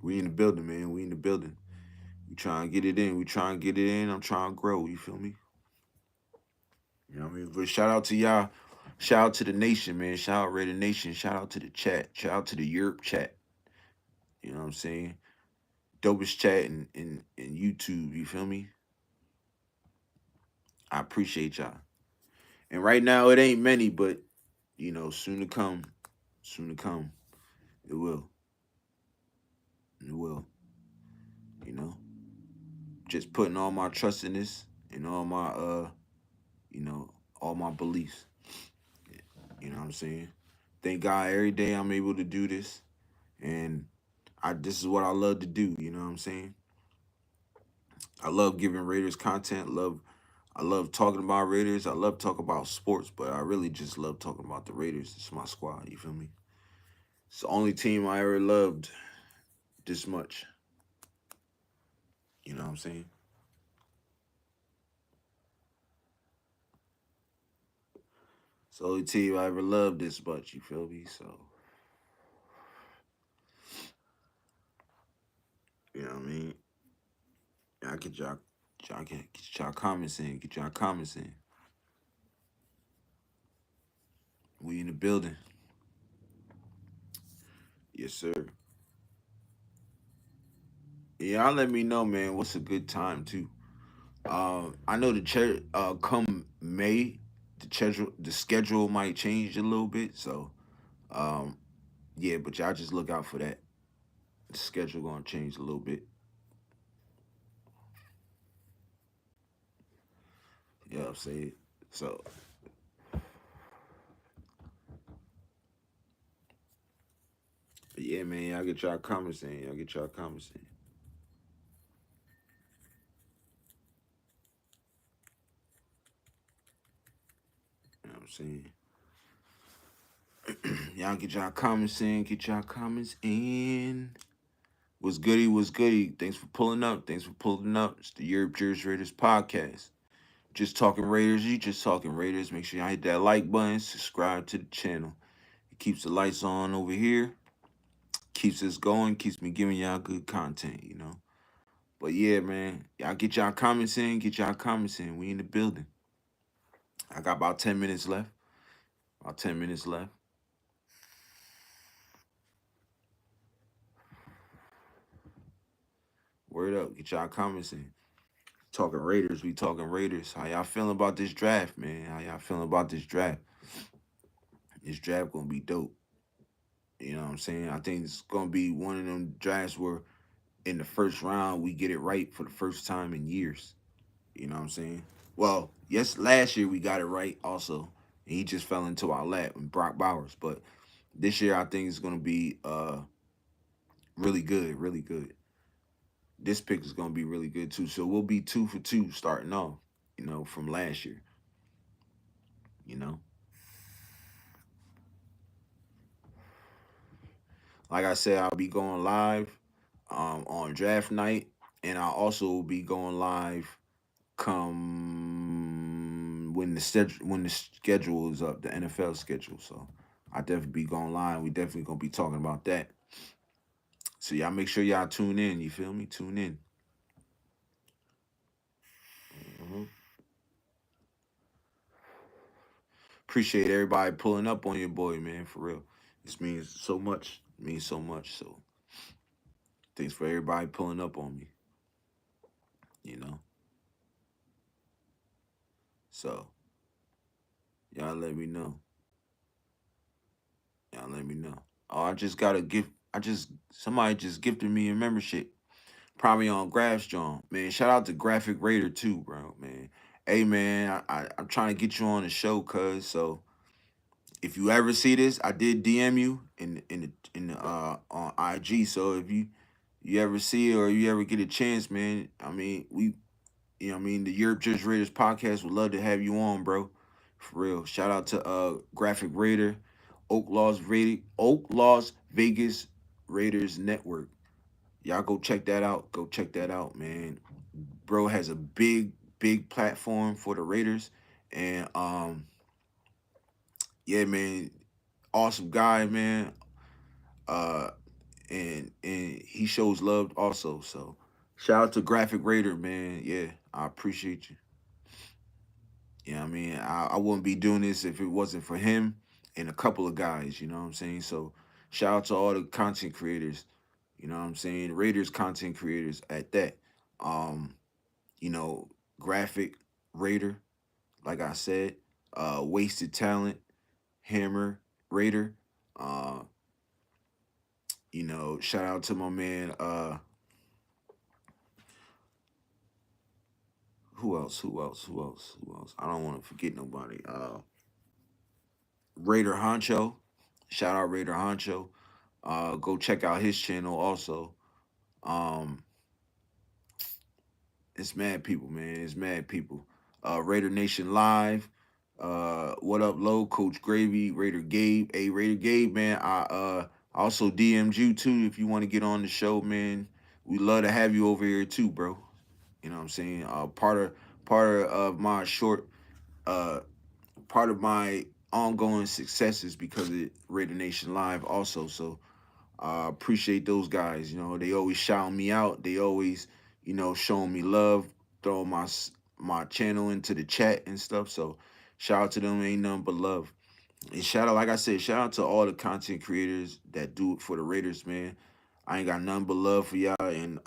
We in the building, man. We in the building. We trying to get it in. We trying to get it in. I'm trying to grow. You feel me? You know what I mean? But shout out to y'all. Shout out to the nation, man. Shout out Raider Nation. Shout out to the chat. Shout out to the Europe chat. You know what I'm saying? Dopest chat in YouTube. You feel me? I appreciate y'all. And right now it ain't many, but soon to come. Soon to come. It will. It will. You know. Just putting all my trust in this and all my all my beliefs. You know what I'm saying? Thank God every day I'm able to do this. And this is what I love to do, you know what I'm saying? I love giving Raiders content. I love talking about Raiders. I love talking about sports, but I really just love talking about the Raiders. It's my squad, you feel me? It's the only team I ever loved this much. You know what I'm saying? It's the only team I ever loved this much, you feel me? So, you know what I mean? I get y'all comments in. Get y'all comments in. We in the building. Yes, sir. Yeah, y'all let me know, man. What's a good time too? I know come May, the schedule might change a little bit. So, um, yeah, but y'all just look out for that. The schedule gonna change a little bit. You know what I'm saying? So, but yeah, man, y'all get y'all comments in. Y'all get y'all comments in. You know what I'm saying? Y'all get y'all comments in. Get y'all comments in. What's goody? What's goody? Thanks for pulling up. Thanks for pulling up. It's the TheYurpJerz Raiders Podcast. Just talking Raiders. You just talking Raiders. Make sure y'all hit that like button. Subscribe to the channel. It keeps the lights on over here. Keeps us going. Keeps me giving y'all good content, you know. But yeah, man. Y'all get y'all comments in. Get y'all comments in. We in the building. I got about 10 minutes left. About 10 minutes left. Word up. Get y'all comments in. Talking Raiders. We talking Raiders. How y'all feeling about this draft, man? How y'all feeling about this draft? This draft gonna be dope. You know what I'm saying? I think it's gonna be one of them drafts where in the first round we get it right for the first time in years. You know what I'm saying? Well, yes, last year we got it right also. And he just fell into our lap with Brock Bowers. But this year I think it's gonna be really good, really good. This pick is gonna be really good too. So we'll be 2 for 2 starting off, you know, from last year. You know. Like I said, I'll be going live on draft night, and I'll also be going live come when the schedule is up, the NFL schedule. So I definitely be going live. We definitely gonna be talking about that. So y'all make sure y'all tune in. You feel me? Tune in. hmm Appreciate everybody pulling up on your boy, man. For real, this means so much. It means so much. So thanks for everybody pulling up on me. You know. So y'all let me know. Y'all let me know. Oh, I just got a gift. Somebody just gifted me a membership. Probably on Graph's John. Man, shout out to Graphic Raider too, bro, man. Hey man, I'm trying to get you on the show, cuz. So if you ever see this, I did DM you in the on IG. So if you ever see it or you ever get a chance, man, I mean, the TheYurpJerz Raiders podcast would love to have you on, bro. For real. Shout out to Graphic Raider, Oak Las Vegas Raiders Network. Y'all go check that out. Go check that out, man. Bro has a big platform for the Raiders. And yeah, man, awesome guy, man. Uh and he shows love also. So shout out to Graphic Raider, man. Yeah, I appreciate you. Yeah, I mean, I wouldn't be doing this if it wasn't for him and a couple of guys, you know what I'm saying? So shout out to all the content creators, you know what I'm saying? Raiders content creators at that. Um, you know, Graphic Raider, like I said, Wasted Talent, Hammer Raider. Uh, shout out to my man, who else? Who else? Who else? Who else? I don't want to forget nobody. Raider Honcho. Shout out Raider Honcho. Go check out his channel also. Um, it's mad people, man. It's mad people. Raider Nation Live. What up, Low? Coach Gravy, Raider Gabe. Hey, Raider Gabe, man. I also DM'd you too if you want to get on the show, man. We love to have you over here too, bro. You know what I'm saying? Part of my short part of my ongoing successes because of Raider Nation Live also. So I appreciate those guys. You know, they always shouting me out. They always, showing me love, throwing my channel into the chat and stuff. So shout out to them. Ain't nothing but love. And shout out, like I said, shout out to all the content creators that do it for the Raiders, man. I ain't got nothing but love for y'all, and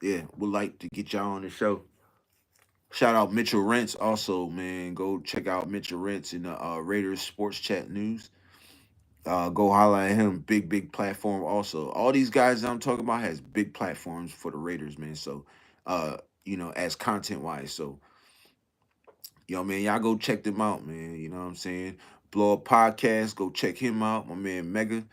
yeah, would like to get y'all on the show. Shout out Mitchell Rents also, man. Go check out Mitchell Rents in the Raiders Sports Chat News. Go holler at him. Big platform also. All these guys that I'm talking about has big platforms for the Raiders, man. So as content wise. So man, y'all go check them out, man. You know what I'm saying? Blow Up Podcast, go check him out. My man Mega.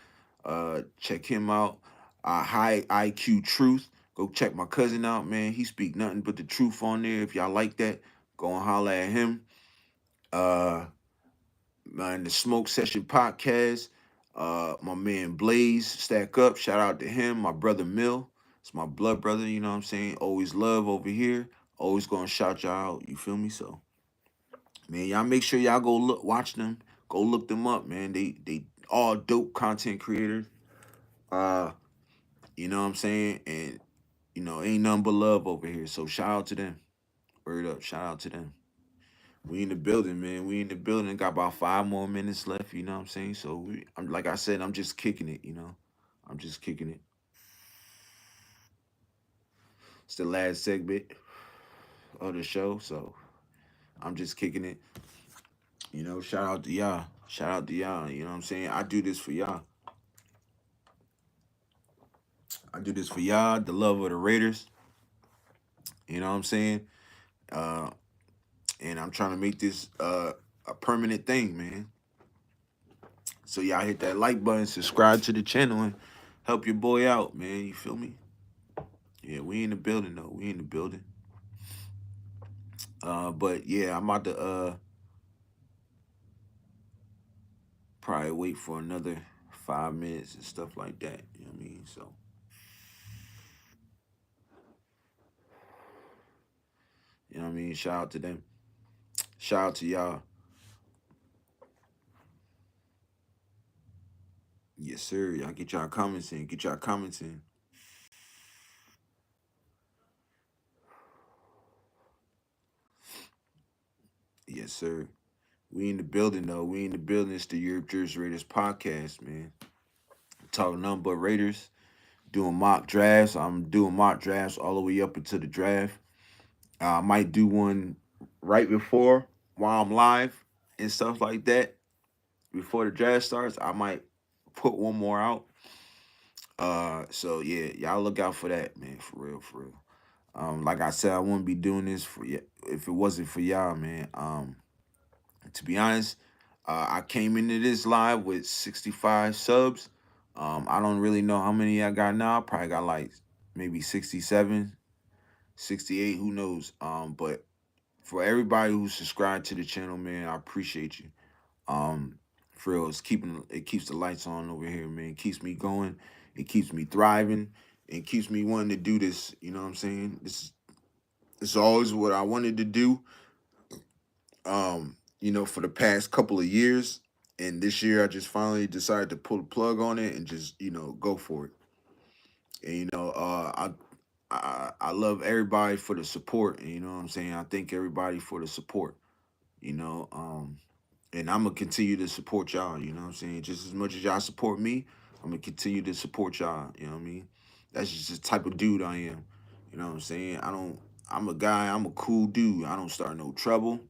Check him out. High IQ Truth. Go check my cousin out, man. He speak nothing but the truth on there. If y'all like that, go and holler at him. Uh man, the Smoke Session Podcast. My man Blaze, Stack Up, shout out to him. My brother Mill, it's my blood brother, you know what I'm saying? Always love over here. Always gonna shout y'all out, you feel me? So, man, y'all make sure y'all go look, watch them, go look them up, man. They all dope content creators. Uh, you know what I'm saying? And ain't nothing but love over here. So shout out to them. Word up, shout out to them. We in the building, man. We in the building. Got about 5 more minutes left. You know what I'm saying? So I'm like I said, I'm just kicking it. I'm just kicking it. It's the last segment of the show, so I'm just kicking it. Shout out to y'all. Shout out to y'all. You know what I'm saying? I do this for y'all. I do this for y'all. The love of the Raiders. You know what I'm saying? Uh, and I'm trying to make this a permanent thing, man. So y'all hit that like button, subscribe to the channel, and help your boy out, man. You feel me? Yeah, we in the building though. We in the building. But yeah, I'm about to probably wait for another 5 minutes and stuff like that. You know what I mean? So you know what I mean? Shout out to them. Shout out to y'all. Yes, sir. Y'all get y'all comments in. Get y'all comments in. Yes, sir. We in the building though. We in the building. It's the TheYurpJerz Raiders Podcast, man. Talking nothing but Raiders. Doing mock drafts. I'm doing mock drafts all the way up until the draft. I might do one right before while I'm live and stuff like that. Before the draft starts, I might put one more out. So yeah, y'all look out for that, man. For real, for real. Like I said, I wouldn't be doing this for if it wasn't for y'all, man. To be honest, I came into this live with 65 subs. I don't really know how many I got now. I probably got like maybe 67, 68, who knows. But for everybody who subscribed to the channel, man, I appreciate you. Um, for real, it keeps the lights on over here, man. It keeps me going. It keeps me thriving. It keeps me wanting to do this. You know what I'm saying? This is always what I wanted to do. For the past couple of years, and this year I just finally decided to pull the plug on it and just go for it. And I love everybody for the support. And, you know what I'm saying? I thank everybody for the support. You know, and I'm gonna continue to support y'all. You know what I'm saying? Just as much as y'all support me, I'm gonna continue to support y'all. You know what I mean? That's just the type of dude I am. You know what I'm saying? I don't. I'm a guy. I'm a cool dude. I don't start no trouble.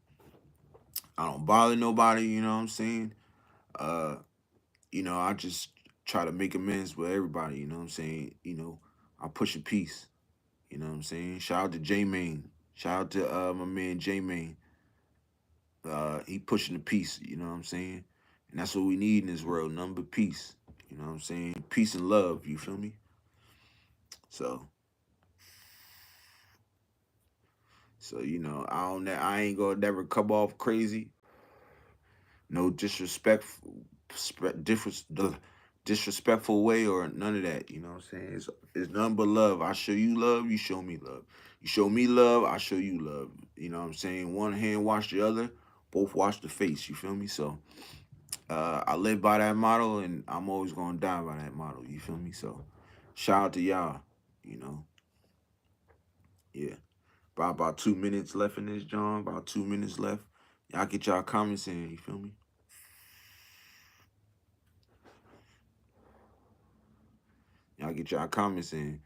I don't bother nobody. You know what I'm saying? Uh, I just try to make amends with everybody. You know what I'm saying? I push a peace. You know what I'm saying? Shout out to J Main. Shout out to my man J Main. He pushing the peace, you know what I'm saying? And that's what we need in this world, nothing but peace. You know what I'm saying? Peace and love, you feel me? So I ain't gonna never come off crazy. No disrespectful way or none of that. You know what I'm saying? It's nothing but love. I show you love, you show me love. You show me love, I show you love. You know what I'm saying? One hand wash the other, both wash the face. You feel me? So I live by that motto, and I'm always gonna die by that motto. You feel me? So, shout out to y'all. You know, yeah. About 2 minutes left in this, John. About 2 minutes left. Y'all get y'all comments in. You feel me? Y'all get y'all comments in.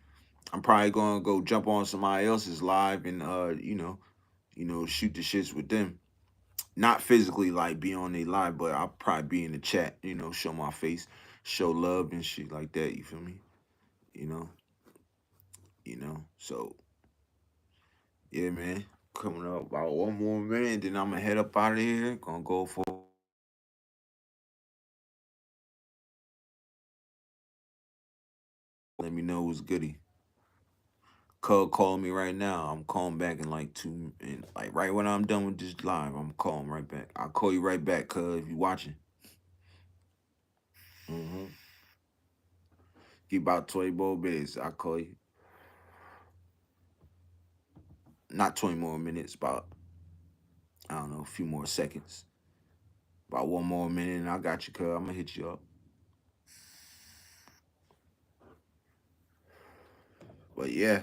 I'm probably gonna go jump on somebody else's live and shoot the shits with them. Not physically like be on their live, but I'll probably be in the chat. Show my face, show love and shit like that. You feel me? You know, So yeah, man. Coming up about 1 more minute, then I'm gonna head up out of here. Gonna go for. Let me know what's goody. Call me right now. I'm calling back in like and like right when I'm done with this live, I'm calling right back. I'll call you right back, cuz if you watching. Mm-hmm. Give about 20 more minutes. I'll call you. Not 20 more minutes, about, I don't know, a few more seconds. About one more minute and I got you, cuz. I'm gonna hit you up. But yeah,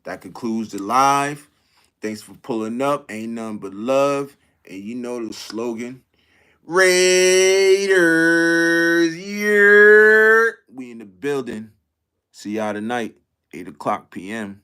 that concludes the live. Thanks for pulling up. Ain't nothing but love. And you know the slogan. Raiders, yeah. We in the building. See y'all tonight, 8 o'clock p.m.